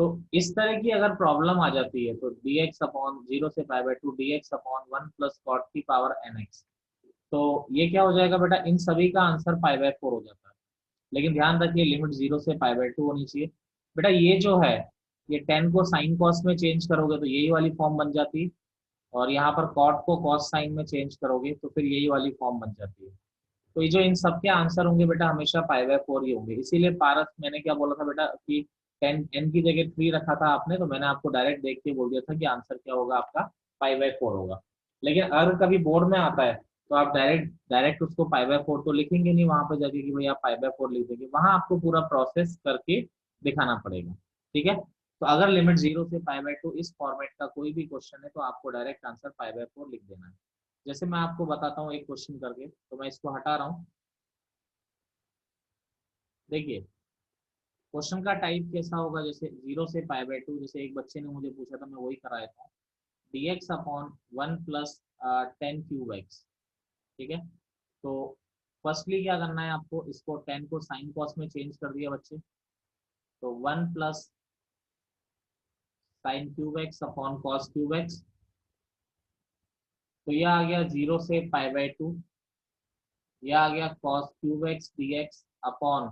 तो इस तरह की अगर प्रॉब्लम आ जाती है तो dx अपॉन जीरो से pi by two dx upon one plus cot की पावर nx, तो ये क्या हो जाएगा बेटा, इन सभी का आंसर पाई बाय फोर हो जाता है। लेकिन ध्यान रखिए लिमिट जीरो से पाई बाय टू होनी चाहिए। बेटा ये जो है, ये टेन को साइन कॉस में चेंज करोगे तो यही वाली फॉर्म बन जाती है, और यहाँ पर कॉट को कॉस साइन में चेंज करोगे तो फिर यही वाली फॉर्म बन जाती है। तो ये जो इन सब के आंसर होंगे बेटा हमेशा पाई बाय फोर ही होंगे। इसीलिए पारस मैंने क्या बोला था बेटा कि टेन एन की जगह थ्री रखा था आपने, तो मैंने आपको डायरेक्ट देख के बोल दिया था कि आंसर क्या होगा आपका, पाई बाय फोर होगा। लेकिन अगर कभी बोर्ड में आता है तो आप डायरेक्ट डायरेक्ट उसको पाई बाय फोर तो लिखेंगे नहीं वहां पे जाके कि भाई आप पाई बाय फोर लिख देंगे, वहां आपको पूरा प्रोसेस करके दिखाना पड़ेगा। ठीक है, तो अगर लिमिट जीरो से पाई बाय टू इस फॉर्मेट का कोई भी क्वेश्चन है तो आपको direct answer pi by four लिख देना है। जैसे मैं आपको बताता हूँ एक क्वेश्चन करके, तो मैं इसको हटा रहा हूँ। देखिए क्वेश्चन का टाइप कैसा होगा, जैसे जीरो से पाई बाय टू, जैसे एक बच्चे ने मुझे पूछा था मैं वही कराया था, dx upon one plus ten cube x. ठीक है, तो फर्स्टली क्या करना है आपको, इसको टेन को साइन कॉस में चेंज कर दिया बच्चे, तो one plus sign cube x upon cos cube x, तो यह आ गया जीरो से पाई बाय टू, यह आ गया cos cube x d x upon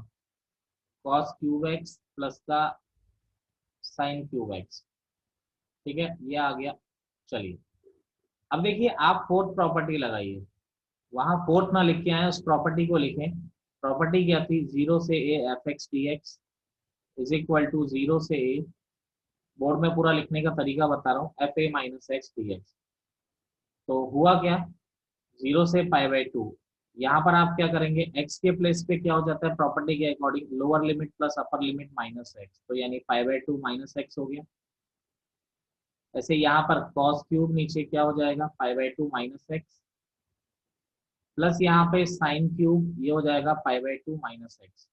cos cube x plus का साइन क्यूब एक्स। ठीक है, ये आ गया। चलिए अब देखिए आप फोर्थ प्रॉपर्टी लगाइए, वहां फोर्थ ना लिख के आए, उस प्रॉपर्टी को लिखें। प्रॉपर्टी क्या थी, जीरो से a f x d x is equal to zero से ए, बोर्ड में पूरा लिखने का तरीका बता रहा हूँ, F a minus x d x. तो हुआ क्या, जीरो से पाई बाय टू, यहाँ पर आप क्या करेंगे, x के प्लेस पे क्या हो जाता है प्रॉपर्टी के अकॉर्डिंग, लोअर लिमिट प्लस अपर लिमिट माइनस एक्स, तो यानी पाई बाय टू माइनस एक्स हो गया। ऐसे यहाँ पर कॉस क्यूब नीचे क्या हो जाएगा, पाई by two minus x, plus यहाँ पे साइन क्यूब ये हो जाएगा पाई बाय टू माइनस एक्स।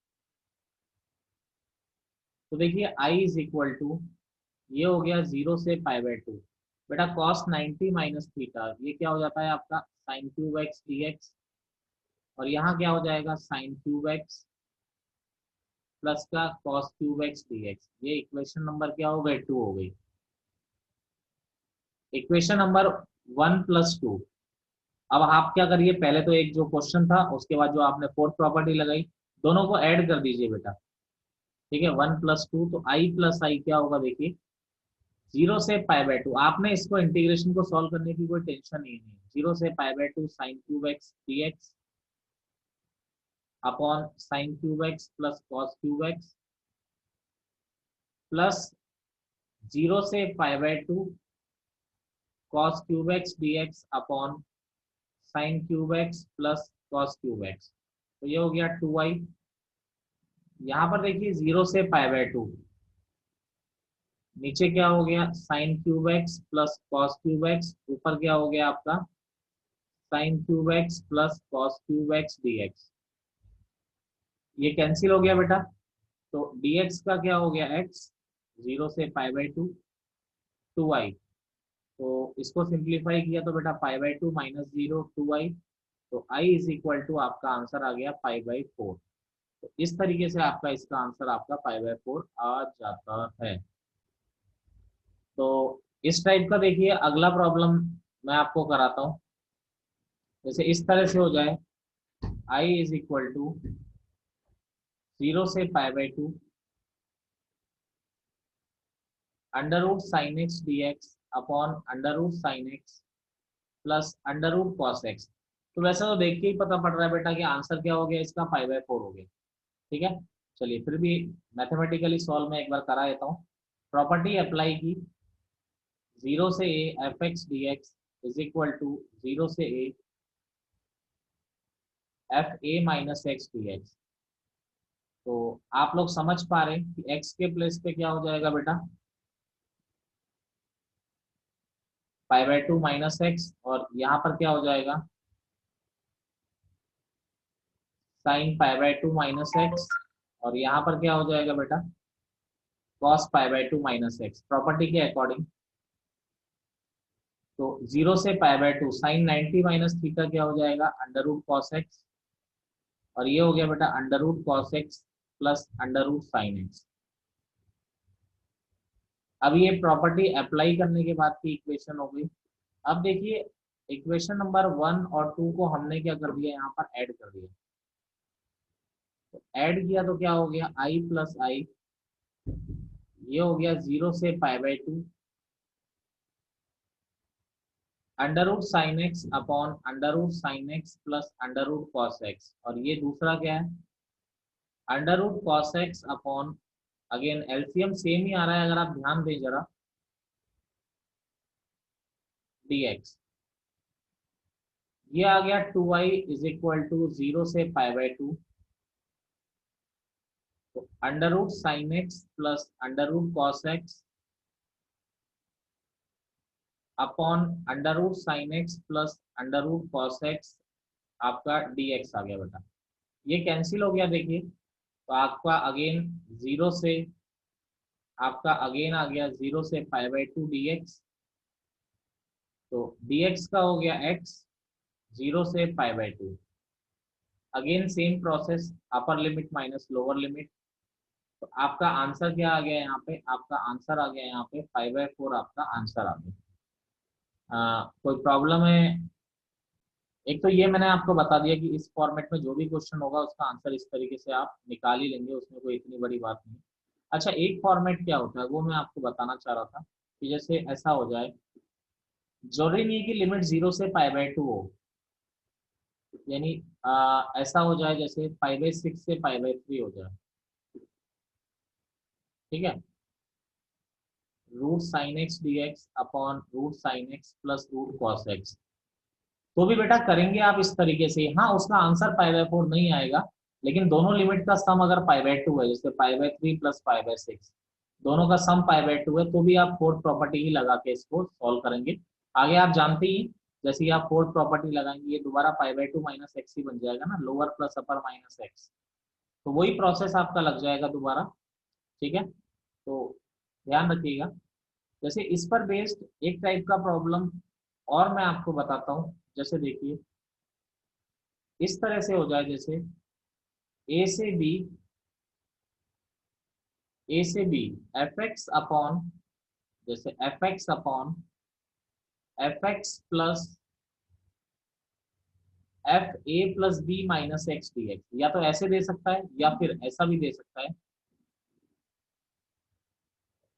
तो देखिए आई इज इक्वल टू, ये हो गया जीरो से पाई बाय टू, बेटा कॉस 90 माइनस थीटा ये क्या हो जाता है आपका sign cube x d x, और यहाँ क्या हो जाएगा साइन क्यूब एक्स प्लस का cos cube x d x. ये इक्वेशन नंबर क्या हो गई, टू हो गई। Equation number one plus two. अब आप क्या करिए, पहले तो एक जो क्वेश्चन था उसके बाद जो आपने फोर्थ प्रॉपर्टी लगाई, दोनों को ऐड कर दीजिए बेटा। ठीक है, वन प्लस टू, तो आई प्लस आई क्या होगा देखिए, जीरो से पाई बाय टू, आपने इसको इंटीग्रेशन को सॉल्व करने की कोई टेंशन नहीं है, जीरो से pi by two sine cube x d x upon sine cube x plus cos cube x, plus zero से pi by two cos cube x d x upon sine cube x plus cos cube x, तो ये हो गया to आई। यहाँ पर देखिए zero से pi by to, नीचे क्या हो गया sign cube x plus cos cube x, ऊपर क्या हो गया आपका sign cube x plus cos cube x d x, ये कैंसिल हो गया बेटा। तो dx का क्या हो गया x, जीरो से pi by two, two I, तो इसको सिंप्लीफाई किया तो बेटा pi by two minus zero two I, तो i इज इक्वल टू आपका आंसर आ गया पाई बाय फोर। तो इस तरीके से आपका इसका आंसर आपका पाई बाय फोर आ जाता है। तो इस टाइप का देखिए अगला प्रॉब्लम मैं आपको कराता हूँ, जैसे इस तरह से हो जाए, i is equal to zero से pi by two under root sine x d x upon under root sine x plus under root cos x. तो वैसे तो देख के ही पता पड़ रहा है बेटा कि आंसर क्या हो गया इसका, पाई बाय फोर हो गया। ठीक है, चलिए फिर भी मैथमेटिकली सॉल्व में एक बार करा देता हूँ। प्रॉपर्टी अप्लाई की, जीरो से a f x d x is equal to zero से a f a minus x d x. तो आप लोग समझ पा रहे हैं कि एक्स के प्लेस पे क्या हो जाएगा बेटा, pi by two minus x, और यहाँ पर क्या हो जाएगा sine pi by two minus x, और यहाँ पर क्या हो जाएगा बेटा cos pi by two minus x, property के अकॉर्डिंग। तो जीरो से pi by two sine 90 minus theta क्या हो जाएगा अंडर रूट कॉस एक्स, और ये हो गया बेटा under root cos x plus under root sine x. अब ये प्रॉपर्टी अप्लाई करने के बाद की इक्वेशन हो गई। अब देखिए इक्वेशन नंबर 1 और 2 को हमने क्या कर दिया, यहाँ पर ऐड कर दिया। तो ऐड किया तो क्या हो गया, i प्लस आई, ये हो गया 0 से π/2 under root sine x upon under root sine x plus under root cos x, और ये दूसरा क्या है, under root cos x upon, again LCM same ही आ रहा है अगर आप ध्यान दें जरा, dx। ये आ गया 2i इज इक्वल टू 0 से π/2 तो under root sine x plus under root cos x upon under root sine x plus under root cos x, आपका dx आ गया बेटा। ये कैंसिल हो गया देखिए, तो आपका अगेन 0 से, आपका अगेन आ गया 0 से π/2 dx। तो dx का हो गया x 0 से π/2। Again same process, upper limit minus lower limit. तो आपका आंसर क्या आ गया यहाँ पे, आपका आंसर आ गया यहाँ पे 5/4 आपका आंसर आ गया। कोई प्रॉब्लम है? एक तो ये मैंने आपको बता दिया कि इस फॉर्मेट में जो भी क्वेश्चन होगा उसका आंसर इस तरीके से आप निकाल ही लेंगे, उसमें कोई इतनी बड़ी बात नहीं। अच्छा एक फॉर्मेट क्या होता है वो मैं आपको बताना चाह रहा था, कि जैसे ऐसा हो जाए, जरूरी नहीं है कि लिमिट 0 से π/2 हो, यानी ऐसा हो जाए जैसे 5/6 से π/3 हो जाए, ठीक है, root sine x d x upon root sine x plus root cos x. तो भी बेटा करेंगे आप इस तरीके से, हाँ उसका आंसर π/4 नहीं आएगा, लेकिन दोनों लिमिट का सम अगर π/2 है, जैसे π/3 प्लस π/6, दोनों का सम π/2 है, तो भी आप फोर्थ प्रॉपर्टी ही लगा के इसको सॉल्व करेंगे। आगे आप जानते ही, जैसे ही आप फोर्थ प्रॉपर्टी लगाएंगे ये दोबारा π/2 माइनस एक्स ही बन जाएगा ना, लोअर प्लस अपर माइनस एक्स, तो वही प्रोसेस आपका लग जाएगा दोबारा। ठीक है, तो ध्यान रखिएगा। जैसे इस पर बेस्ड एक टाइप का प्रॉब्लम और मैं आपको बताता हूँ, जैसे देखिए इस तरह से हो जाए, जैसे ए से बी, ए से बी एफ एक्स अपॉन, जैसे f x upon f x plus f a plus b minus x d x, या तो ऐसे दे सकता है या फिर ऐसा भी दे सकता है,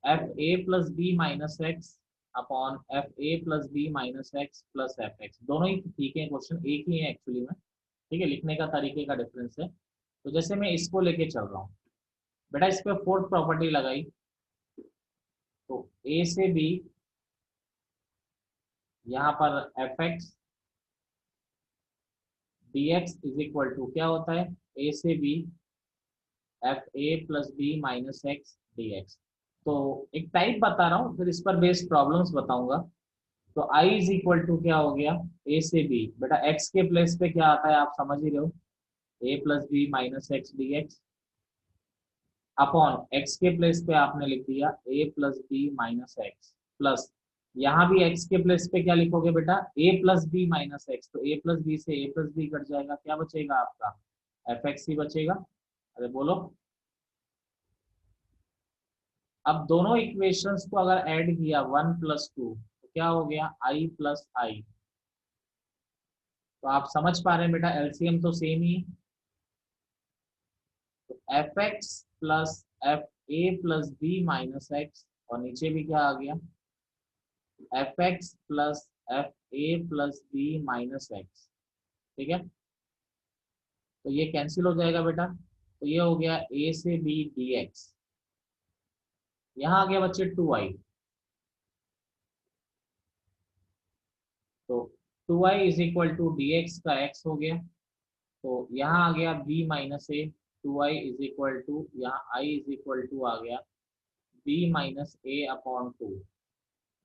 f a plus b minus x upon f a plus b minus x plus f x. दोनों ही ठीक है, क्वेश्चन एक ही है एक्चुअली में, ठीक है, लिखने का तरीके का डिफरेंस है। तो जैसे मैं इसको लेके चल रहा हूँ बेटा, इस पे फोर्थ प्रॉपर्टी लगाई, तो ए से बी, यहाँ पर f x d x is equal to क्या होता है, ए से b f a plus b minus x d x. तो एक टाइप बता रहा हूँ, फिर इस पर बेस्ड प्रॉब्लम्स बताऊंगा। तो i इज इक्वल टू क्या हो गया, a से b, बेटा x के प्लेस पे क्या आता है आप समझ ही रहे हो, a plus b minus x d x upon x के प्लेस पे आपने लिख दिया a plus b minus x plus, यहाँ भी x के प्लेस पे क्या लिखोगे बेटा, a plus b minus x, तो a प्लस बी से a प्लस बी कट जाएगा, क्या बचेगा आपका, एफ एक्स ही बचेगा। अरे बोलो, अब दोनों इक्वेशंस को अगर ऐड किया 1 + 2 तो क्या हो गया, i प्लस आई। तो आप समझ पा रहे हैं बेटा एलसीएम तो सेम ही, तो f x plus f a plus b minus x, और नीचे भी क्या आ गया, f x plus f a plus b minus x, ठीक है। तो ये कैंसिल हो जाएगा बेटा, तो ये हो गया ए से बी डी एक्स, यहाँ आ गया बच्चे 2i, तो 2i is equal to d x का x हो गया, तो यहाँ आ गया b minus a, 2i is equal to, यहाँ i इज इक्वल टू आ गया b माइनस ए अपॉन 2,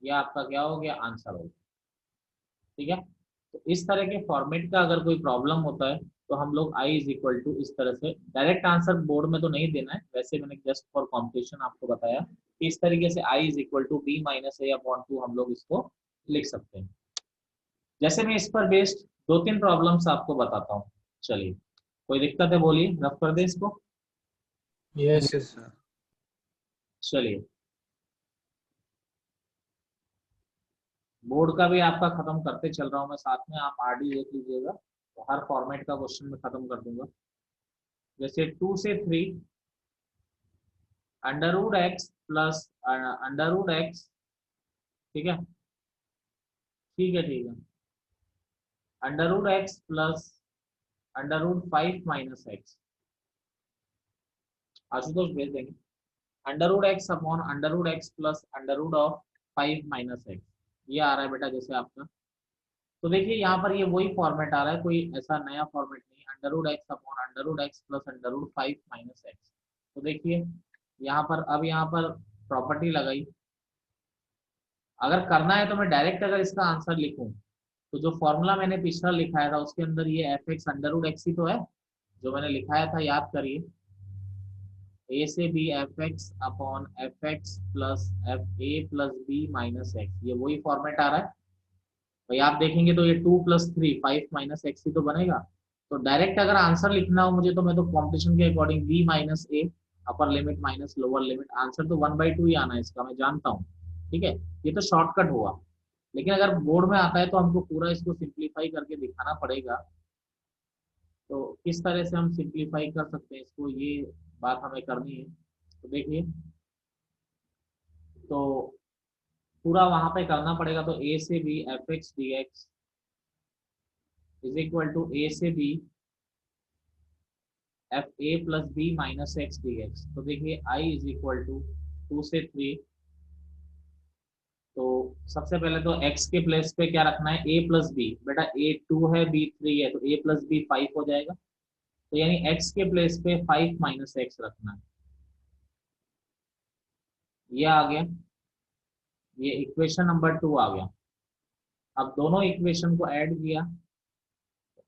यह आपका क्या हो गया, आंसर हो गया। ठीक है, तो इस तरह के फॉर्मेट का अगर कोई प्रॉब्लम होता है तो हम लोग i इज इक्वल टू इस तरह से, डायरेक्ट आंसर बोर्ड में तो नहीं देना है, वैसे मैंने जस्ट फॉर कॉम्पिटिशन आपको बताया कि इस तरीके से i is equal to b minus a upon 2 हम लोग इसको लिख सकते हैं। जैसे मैं इस पर बेस्ड 2-3 प्रॉब्लम्स आपको बताता हूँ, चलिए कोई दिक्कत है बोलिए, रफ कर दे इसको। Yes yes sir. चलिए बोर्ड का भी आपका खत्म करते चल रहा हूँ मैं साथ में, आप आरडी देख लीजिएगा, तो हर फॉर्मेट का क्वेश्चन में खत्म कर दूंगा। जैसे 2 से 3 under root x plus under root x, ठीक है, ठीक है, ठीक है, under root x plus under root 5 minus x, Ashutosh भेज देंगे, under root x upon under root x plus under root of 5 minus x, ये आ रहा है बेटा जैसे आपका। तो देखिए यहाँ पर ये वही फॉर्मेट आ रहा है, कोई ऐसा नया फॉर्मेट नहीं, under root x upon under root x plus under root 5 minus x. तो देखिए यहाँ पर, अब यहाँ पर प्रॉपर्टी लगाई, अगर करना है तो मैं डायरेक्ट अगर इसका आंसर लिखूं तो जो फॉर्मूला मैंने पिछला लिखाया था उसके अंदर ये f x under root x ही तो है जो मैंने लिखाया था, याद करिए, ए से b f x upon f x plus f a plus b minus x, ये वही फॉर्मेट आ रहा है भाई। आप देखेंगे तो ये 2 + 3 5 माइनस एक्स ही तो बनेगा। तो डायरेक्ट अगर आंसर लिखना हो मुझे तो मैं तो कॉम्पिटिशन के according b minus a upper limit minus lower limit, answer तो 1/2 ही आना है इसका, मैं जानता हूँ, ठीक है, ये तो शॉर्टकट हुआ। लेकिन अगर बोर्ड में आता है तो हमको पूरा इसको सिंप्लीफाई करके दिखाना पड़ेगा। तो किस तरह से हम सिंप्लीफाई कर सकते हैं इसको, ये बात हमें करनी है। तो देखिए, तो पूरा वहां पे करना पड़ेगा, तो ए से b f x d x is equal to a से b f a plus b minus x d x. तो देखिए आई इज इक्वल टू 2 से 3, तो सबसे पहले तो x के प्लेस पे क्या रखना है, a प्लस बी, बेटा a 2 है b 3 है, तो a प्लस बी 5 हो जाएगा, तो यानी x के प्लेस पे 5 माइनस एक्स रखना है, ये आ गया, ये इक्वेशन नंबर 2 आ गया। अब दोनों इक्वेशन को ऐड किया,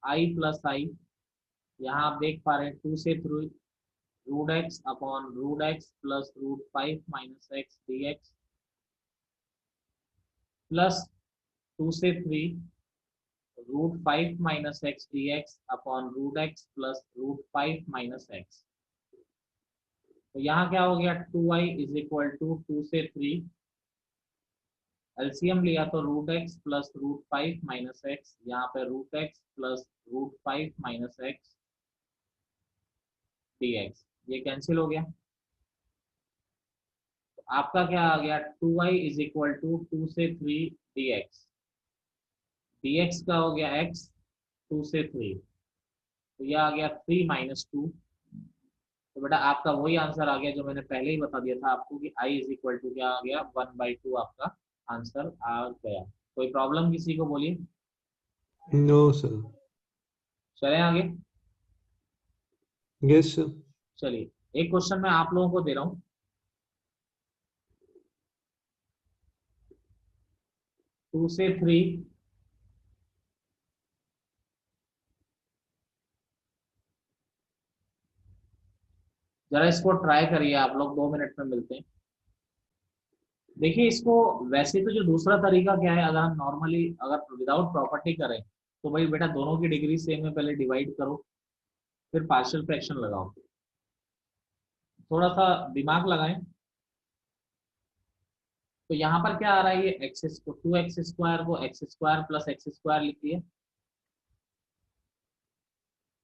आई प्लस आई, यहाँ आप देख पा रहे हैं 2 से 3 root x upon root x plus root 5 minus x d x plus 2 से 3 root 5 minus x d x upon root x plus root 5 minus x. तो यहाँ क्या हो गया, 2i इज इक्वल टू 2 से 3, एलसीएम लिया तो root x plus root 5 minus x, यहाँ पे root x plus root 5 minus x d x, ये कैंसिल हो गया। तो आपका क्या आ गया, 2i इज इक्वल टू 2 से 3 डी एक्स, डी एक्स का हो गया x 2 से 3, तो यह आ गया 3 - 2। तो बेटा आपका वही आंसर आ गया जो मैंने पहले ही बता दिया था आपको कि i इज इक्वल टू क्या आ गया, 1/2 आपका आंसर आ गया। कोई प्रॉब्लम किसी को, बोलिए। No sir. चले आगे। Yes sir. चलिए, एक क्वेश्चन मैं आप लोगों को दे रहा हूँ, 2 से 3 जरा इसको ट्राई करिए आप लोग, 2 मिनट में मिलते हैं। देखिए इसको, वैसे तो जो दूसरा तरीका क्या है, अगर हम नॉर्मली अगर विदाउट प्रॉपर्टी करें तो भाई बेटा दोनों की डिग्री सेम है, पहले डिवाइड करो फिर पार्शियल फ्रैक्शन लगाओ, थोड़ा सा दिमाग लगाएं। तो यहाँ पर क्या आ रहा है, ये एक्स को 2x² को x² प्लस x² लिख दिया।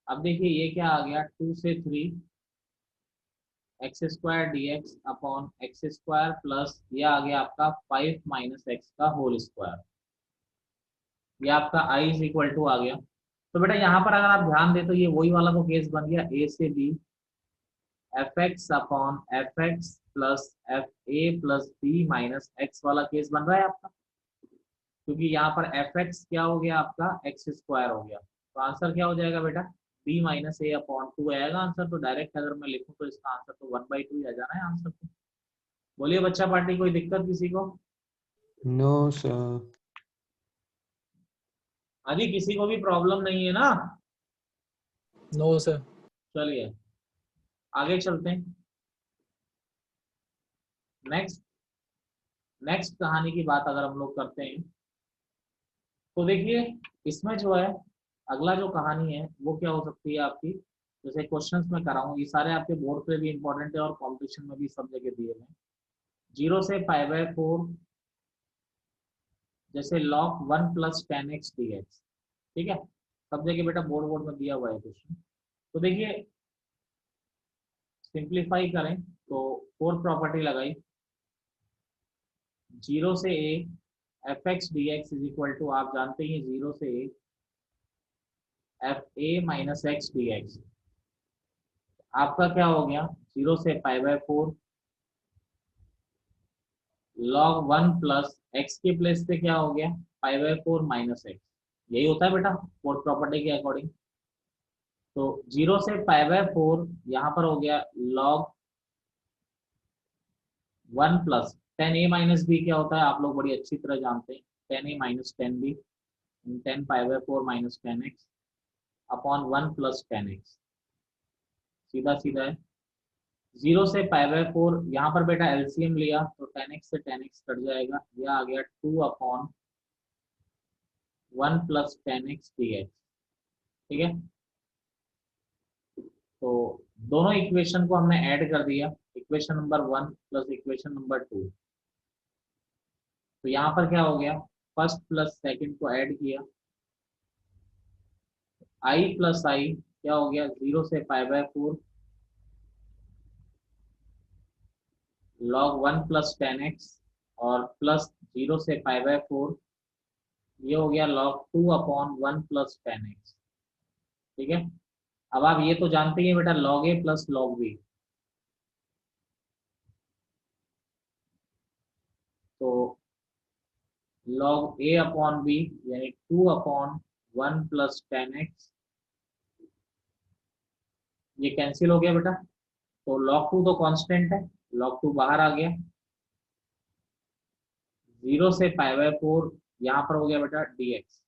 अब देखिए ये क्या आ गया, 2 से 3 x² dx upon x² plus ये आ गया आपका 5 माइनस एक्स का होल स्क्वायर, ये आपका i इज इक्वल टू आ गया। तो बेटा यहाँ पर अगर आप ध्यान दें तो ये वही वाला तो केस बन गया, a से b f x upon f x plus f a plus b minus x वाला केस बन रहा है आपका, क्योंकि यहाँ पर एफ एक्स क्या हो गया आपका x² हो गया। तो आंसर क्या हो जाएगा बेटा, b - a/2 आएगा आंसर। तो डायरेक्ट अगर मैं लिखूं तो इसका आंसर तो 1/2 ही आ जाना है आंसर तो। बोलिए बच्चा पार्टी, कोई दिक्कत किसी को? No sir. अभी किसी को भी प्रॉब्लम नहीं है ना? No sir. चलिए आगे चलते हैं। नेक्स्ट नेक्स्ट कहानी की बात अगर हम लोग करते हैं तो देखिए इसमें जो है अगला जो कहानी है वो क्या हो सकती है आपकी, जैसे क्वेश्चंस में कराऊं, ये सारे आपके बोर्ड पे भी इंपॉर्टेंट है और कंपटीशन में भी सब जगह दिए हुए हैं। 0 से π/4 जैसे log 1 प्लस 10x dx, ठीक है, सब जगह बेटा बोर्ड बोर्ड में दिया हुआ है क्वेश्चन। तो देखिए सिंप्लीफाई करें तो फोर्थ प्रॉपर्टी लगाई, 0 से a f x d x is equal to, आप जानते ही 0 से a f a minus x d x. आपका क्या हो गया, 0 से pi by 4 log 1 plus x के प्लेस पे क्या हो गया, पाई बाय 4 माइनस एक्स। यही होता है बेटा फोर्थ प्रॉपर्टी के अकॉर्डिंग। तो 0 से पाई बाय 4 यहाँ पर हो गया log 1 plus 10a minus B, क्या होता है आप लोग बड़ी अच्छी तरह जानते हैं, 10a minus 10b 10 pi by 4 minus 10x upon 1 plus 10x, सीधा सीधा है। 0 से पाई बाय 4 यहाँ पर बेटा एलसीएम लिया तो 10x से 10x कट जाएगा, यह आ गया 2 अपॉन 1 प्लस 10x dx, ठीक है। तो दोनों इक्वेशन को हमने ऐड कर दिया, equation number 1 plus equation number 2। तो यहाँ पर क्या हो गया, फर्स्ट प्लस सेकंड को ऐड किया, i प्लस आई क्या हो गया, 0 से pi by 4 log 1 plus 10x और प्लस 0 से पाई बाय 4 ये हो गया log 2 अपॉन 1 प्लस 10x, ठीक है। अब आप ये तो जानते ही हैं बेटा log a plus log b, तो log a अपॉन b यानी 2 अपॉन 1 प्लस 10x, ये कैंसिल हो गया बेटा। तो log 2 तो कांस्टेंट है, log 2 बाहर आ गया, 0 से पाई बाय 4 यहाँ पर हो गया बेटा dx।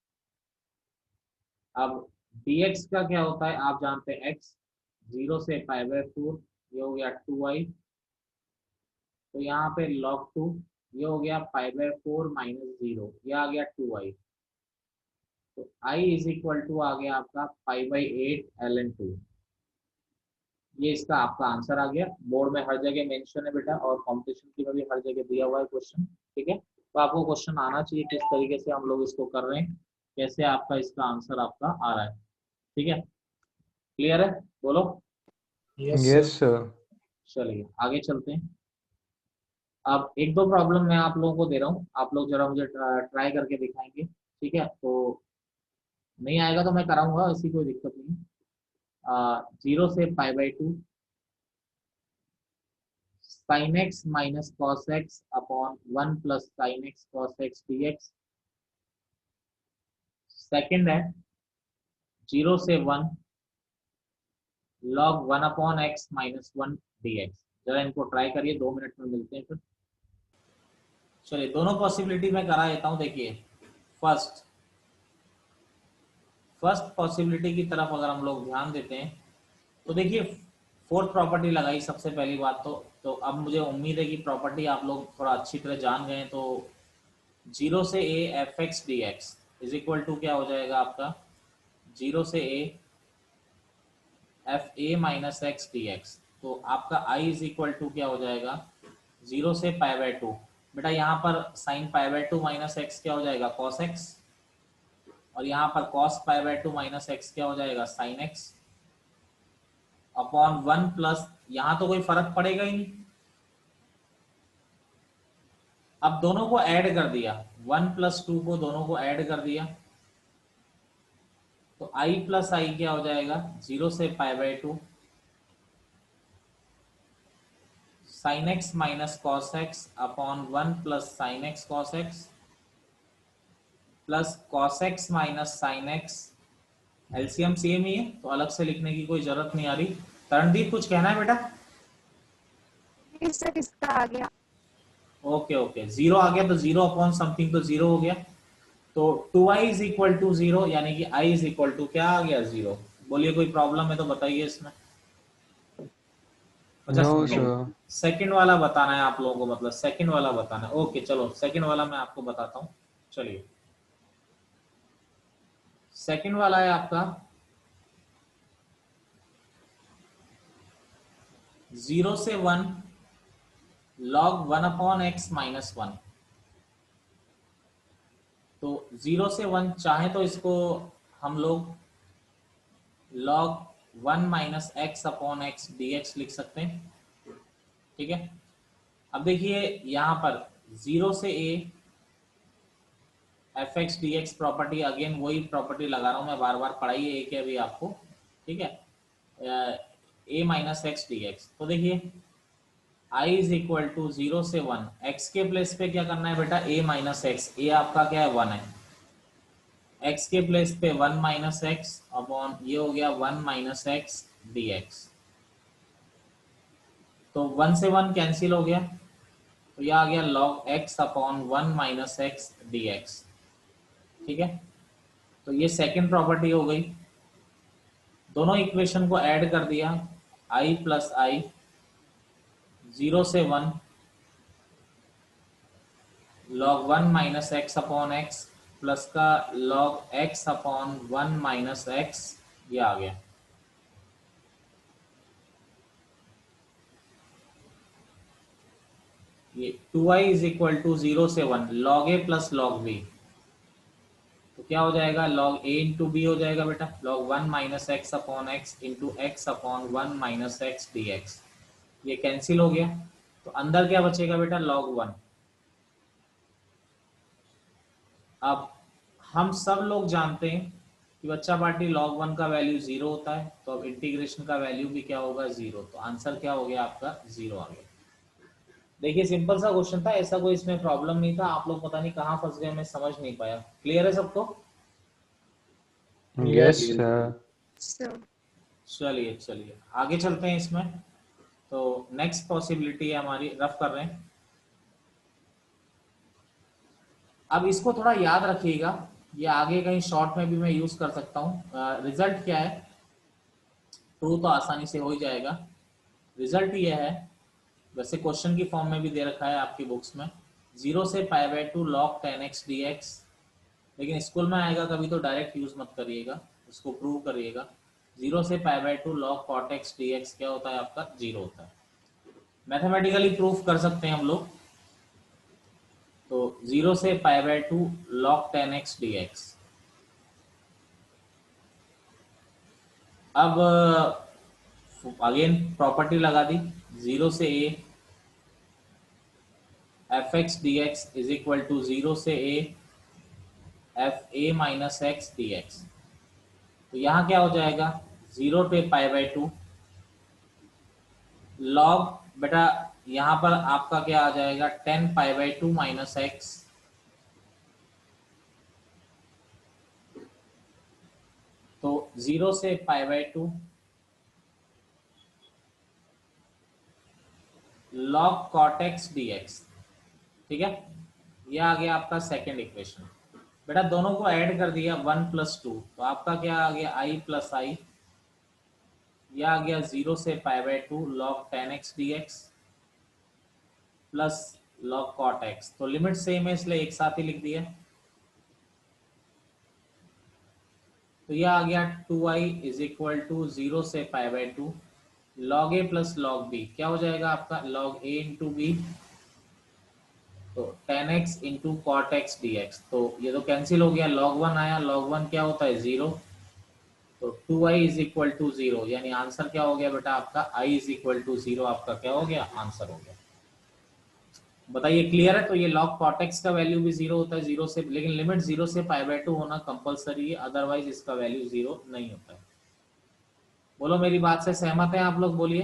अब dx का क्या होता है आप जानते हैं x, 0 से पाई बाय 4 ये हो गया 2i, तो यहाँ पे log 2 ये हो गया पाई बाय 4 माइनस 0, ये आ गया 2i। तो i इज इक्वल टू आ गया आपका पाई बाई 8 ln 2। ये इसका आपका आंसर आ गया, बोर्ड में हर जगह मेंशन है बेटा और कंपटीशन की में भी हर जगह दिया हुआ है क्वेश्चन, ठीक है। तो आपको क्वेश्चन आना चाहिए किस तरीके से हम लोग इसको कर रहे हैं, कैसे आपका इसका आंसर आपका आ रहा है, ठीक है। क्लियर है, बोलो। Yes, sir. Yes, sir. चलिए आगे चलते हैं। अब एक दो प्रॉब्लम मैं आप लोगों को दे रहा हूँ, आप लोग जरा मुझे ट्राई करके दिखाएंगे, ठीक है। तो नहीं आएगा तो मैं कराऊंगा, ऐसी कोई दिक्कत नहीं। 0 से pi by 2 sin x minus cos x upon 1 plus sine x cos x d x. Second है 0 से 1 log 1 upon x minus 1 D x. जरा इनको ट्राई करिए, 2 मिनट में मिलते हैं फिर। चलिए दोनों पॉसिबिलिटी में करा देता हूँ। देखिए फर्स्ट पॉसिबिलिटी की तरफ अगर हम लोग ध्यान देते हैं तो देखिए फोर्थ प्रॉपर्टी लगाई सबसे पहली बात तो अब मुझे उम्मीद है कि प्रॉपर्टी आप लोग थोड़ा अच्छी तरह जान गए। तो 0 से a f x d x is equal to क्या हो जाएगा आपका, 0 से a f a minus x d x. तो आपका i इज इक्वल टू क्या हो जाएगा, 0 से पाई बाय 2। बेटा यहाँ पर sign pi by 2 minus x क्या हो जाएगा, कॉस एक्स, और यहाँ पर cos pi by 2 minus x क्या हो जाएगा, साइन एक्स अपॉन 1 प्लस, यहाँ तो कोई फर्क पड़ेगा ही नहीं। अब दोनों को ऐड कर दिया, 1 प्लस 2 को दोनों को ऐड कर दिया, तो i प्लस आई क्या हो जाएगा, 0 से pi by 2 sine x minus cos x upon 1 plus sine x cos x plus cos x minus sine x. LCM same ही है तो अलग से लिखने की कोई जरूरत नहीं आ रही। तरणदीप कुछ कहना है बेटा? सर इसका आ गया। ओके ओके, 0 आ गया तो 0 अपॉन समथिंग तो 0 हो गया। तो 2i इज इक्वल टू 0 यानी कि i इज इक्वल टू क्या आ गया, 0। बोलिए कोई प्रॉब्लम है तो बताइए इसमें। अच्छा No, sir. सेकंड वाला बताना है आप लोगों को, मतलब सेकंड वाला बताना है। ओके चलो सेकंड वाला मैं आपको बताता हूँ। चलिए सेकंड वाला है आपका 0 से 1 log 1 अपॉन एक्स माइनस 1। तो 0 से 1 चाहे तो इसको हम लोग log 1 minus x upon x d x लिख सकते हैं, ठीक है। अब देखिए यहाँ पर 0 से a f x d x property, again वही प्रॉपर्टी लगा रहा हूँ मैं, बार बार पढ़ाई है एक है अभी आपको, ठीक है। a minus x d x, तो देखिए i इज इक्वल टू 0 से 1, x के प्लेस पे क्या करना है बेटा, a माइनस एक्स, a आपका क्या है 1 है, x के प्लेस पे 1 माइनस एक्स अपॉन ये हो गया 1 माइनस एक्स डी एक्स। तो 1 से 1 कैंसिल हो गया, तो यह आ गया log x upon 1 minus x d x, ठीक है। तो ये सेकेंड प्रॉपर्टी हो गई। दोनों इक्वेशन को ऐड कर दिया, i प्लस आई 0 से 1 log 1 minus x upon x plus का log x upon 1 minus x, ये आ गया। ये 2i इज इक्वल टू 0 से 1 log a plus log b, तो क्या हो जाएगा log a इंटू बी हो जाएगा बेटा, log 1 minus x upon x into x upon 1 minus x d x, ये कैंसिल हो गया। तो अंदर क्या बचेगा बेटा, log 1। अब हम सब लोग जानते हैं कि बच्चा पार्टी log 1 का वैल्यू 0 होता है, तो अब इंटीग्रेशन का वैल्यू भी क्या होगा 0, तो आंसर क्या हो गया आपका 0 आ गया। देखिए सिंपल सा क्वेश्चन था, ऐसा कोई इसमें प्रॉब्लम नहीं था, आप लोग पता नहीं कहाँ फंस गए, मैं समझ नहीं पाया। क्लियर है सबको? Yes, sir. Sir. चलिए चलिए आगे चलते हैं इसमें। तो नेक्स्ट पॉसिबिलिटी है हमारी, रफ कर रहे हैं। अब इसको थोड़ा याद रखिएगा, ये आगे कहीं शॉर्ट में भी मैं यूज कर सकता हूँ। रिजल्ट क्या है, प्रूव तो आसानी से हो ही जाएगा। रिजल्ट ये है, वैसे क्वेश्चन की फॉर्म में भी दे रखा है आपकी बुक्स में, 0 से π/2 log 10x dx, लेकिन स्कूल में आएगा कभी तो डायरेक्ट यूज मत करिएगा, उसको प्रूव करिएगा। 0 से π/2 log cot x dx क्या होता है आपका 0 होता है। मैथमेटिकली प्रूफ कर सकते हैं हम लोग, तो 0 से π/2 log 10x dx। अब अगेन प्रॉपर्टी लगा दी, 0 से a f x d x is equal to 0 से a f a minus x d x. तो यहाँ क्या हो जाएगा, 0 पे π/2 log, बेटा यहाँ पर आपका क्या आ जाएगा 10 π/2 माइनस एक्स, तो 0 से π/2 log cot x dx, ठीक है। ये आ गया आपका सेकेंड इक्वेशन। बेटा दोनों को ऐड कर दिया 1 प्लस 2, तो आपका क्या आ गया i प्लस आई, यह आ गया 0 से π/2 log 10x dx plus log cot x, तो लिमिट सेम है इसलिए एक साथ ही लिख दिया। तो यह आ गया 2i इज इक्वल टू 0 से π/2 log a plus log b, क्या हो जाएगा आपका log a इंटू बी, तो 10x into cot x d x, तो ये तो कैंसिल हो गया, log 1 आया, log 1 क्या होता है 0, तो 2i इज इक्वल टू 0, यानी आंसर क्या हो गया बेटा आपका i इज इक्वल टू 0, आपका क्या हो गया आंसर हो गया। बताइए क्लियर है? तो ये log cot x का वैल्यू भी 0 होता है 0 से, लेकिन लिमिट 0 से π/2 होना कंपलसरी है, अदरवाइज इसका वैल्यू 0 नहीं होता है। बोलो मेरी बात से सहमत है आप लोग, बोलिए।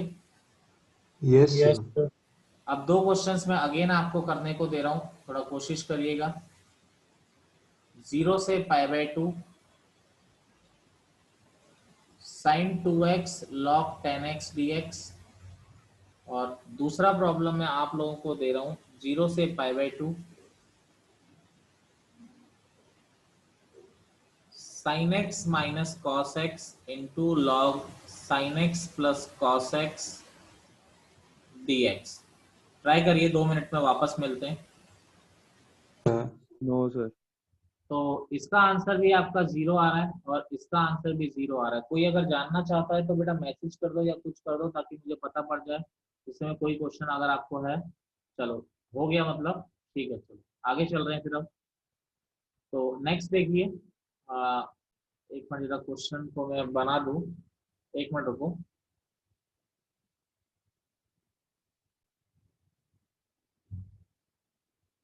Yes, Yes, sir. sir. अब दो क्वेश्चंस में अगेन आपको करने को दे रहा हूं, थोड़ा कोशिश करिएगा। 0 से π/2 sin 2x log 10x dx, और दूसरा प्रॉब्लम मैं आप लोगों को दे रहा हूं 0 से π/2 sin x minus cos x into log sin x plus cos x dx। Try करिए, 2 मिनट में वापस मिलते हैं। No, sir. तो इसका आंसर भी आपका 0 आ रहा है और इसका आंसर भी 0 आ रहा है। कोई अगर जानना चाहता है तो बेटा मैसेज कर दो या कुछ कर दो ताकि मुझे पता पड़ जाए, इसमें कोई क्वेश्चन अगर आपको है। चलो हो गया मतलब, ठीक है, चलो आगे चल रहे हैं फिर अब। तो नेक्स्ट देखिए, एक मिनट, जरा क्वेश्चन को मैं बना दूं, एक मिनट रुको।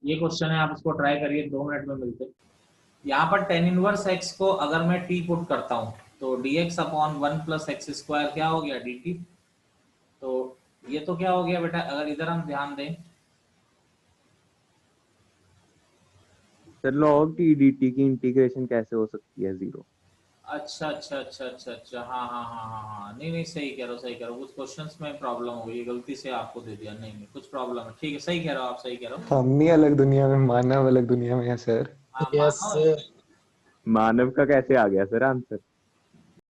ये क्वेश्चन है, आप इसको ट्राई करिए, 2 मिनट में मिलते हैं। यहाँ पर टेन इनवर्स एक्स को अगर मैं टी पुट करता हूँ तो dx अपॉन 1 + x² क्या हो गया, dt। तो ये तो क्या हो गया बेटा, अगर इधर हम ध्यान दें, sir log T D T की इंटीग्रेशन कैसे हो सकती है 0? अच्छा अच्छा अच्छा अच्छा अच्छा, हाँ हाँ हाँ हाँ हाँ, नहीं नहीं, सही कह रहे हो, सही कह रहे हो, कुछ क्वेश्चंस में प्रॉब्लम हो गई, गलती से आपको दे दिया, नहीं नहीं कुछ प्रॉब्लम है, ठीक है, सही कह रहे हो आप, सही कह रहे हो। हम ही अलग दुनिया में, मानव अलग दुनिया में है सर। हाँ यस मानव, सर। मानव का कैसे आ गया सर आंसर?